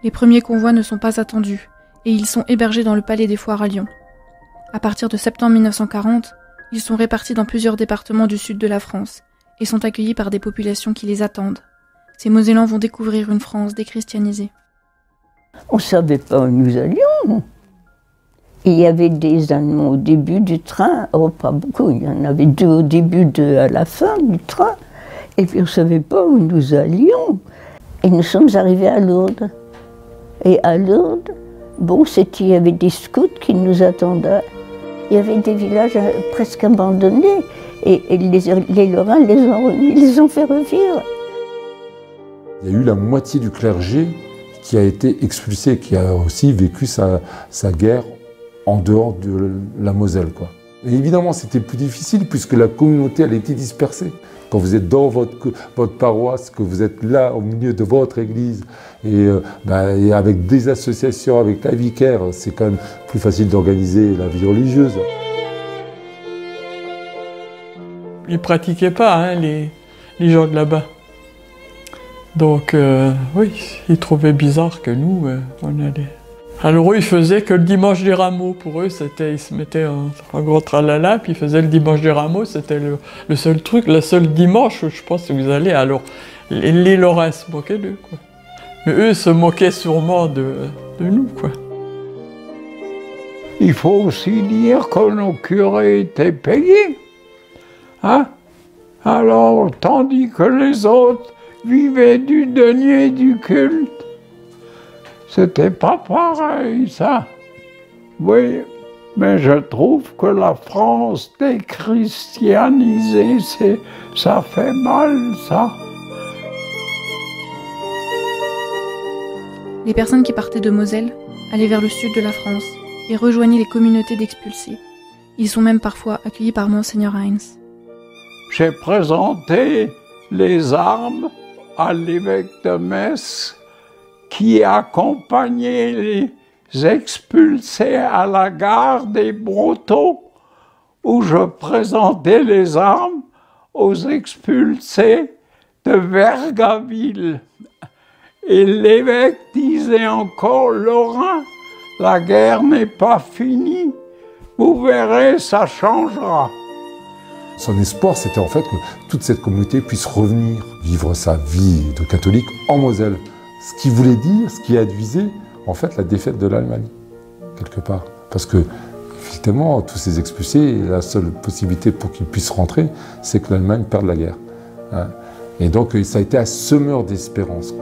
Les premiers convois ne sont pas attendus, et ils sont hébergés dans le Palais des Foires à Lyon. À partir de septembre 1940, ils sont répartis dans plusieurs départements du sud de la France, et sont accueillis par des populations qui les attendent. Ces Mosellans vont découvrir une France déchristianisée. On ne savait pas où nous allions. Il y avait des Allemands au début du train, oh pas beaucoup, il y en avait 2 au début, 2 à la fin du train. Et puis on ne savait pas où nous allions. Et nous sommes arrivés à Lourdes. Et à Lourdes, bon, il y avait des scouts qui nous attendaient. Il y avait des villages presque abandonnés. Et les Lorrains les ont fait revivre. Il y a eu la moitié du clergé qui a été expulsé, qui a aussi vécu sa guerre en dehors de la Moselle, quoi. Et évidemment, c'était plus difficile puisque la communauté, elle était dispersée. Quand vous êtes dans votre paroisse, que vous êtes là au milieu de votre église, et avec des associations, avec la vicaire, c'est quand même plus facile d'organiser la vie religieuse. Ils ne pratiquaient pas, hein, les gens de là-bas. Donc, oui, ils trouvaient bizarre que nous, on allait. Alors eux, ils faisaient que le dimanche des rameaux. Pour eux, ils se mettaient en gros tralala, puis ils faisaient le dimanche des rameaux. C'était le seul truc, le seul dimanche où je pense que vous allez. Alors, les Lorrains se moquaient d'eux, quoi. Mais eux se moquaient sûrement de nous, quoi. Il faut aussi dire que nos curés étaient payés. Hein? Alors, tandis que les autres vivaient du denier du culte, c'était pas pareil, ça. Oui, mais je trouve que la France déchristianisée, ça fait mal, ça. Les personnes qui partaient de Moselle allaient vers le sud de la France et rejoignaient les communautés d'expulsés. Ils sont même parfois accueillis par Monseigneur Heinz. J'ai présenté les armes à l'évêque de Metz qui accompagnait les expulsés à la gare des Brotteaux, où je présentais les armes aux expulsés de Vergaville. Et l'évêque disait encore: Lorrain, la guerre n'est pas finie, vous verrez, ça changera. Son espoir, c'était en fait que toute cette communauté puisse revenir vivre sa vie de catholique en Moselle. Ce qui voulait dire, ce qui advisait, en fait, la défaite de l'Allemagne, quelque part. Parce que, effectivement, tous ces expulsés, la seule possibilité pour qu'ils puissent rentrer, c'est que l'Allemagne perde la guerre. Et donc, ça a été un semeur d'espérance.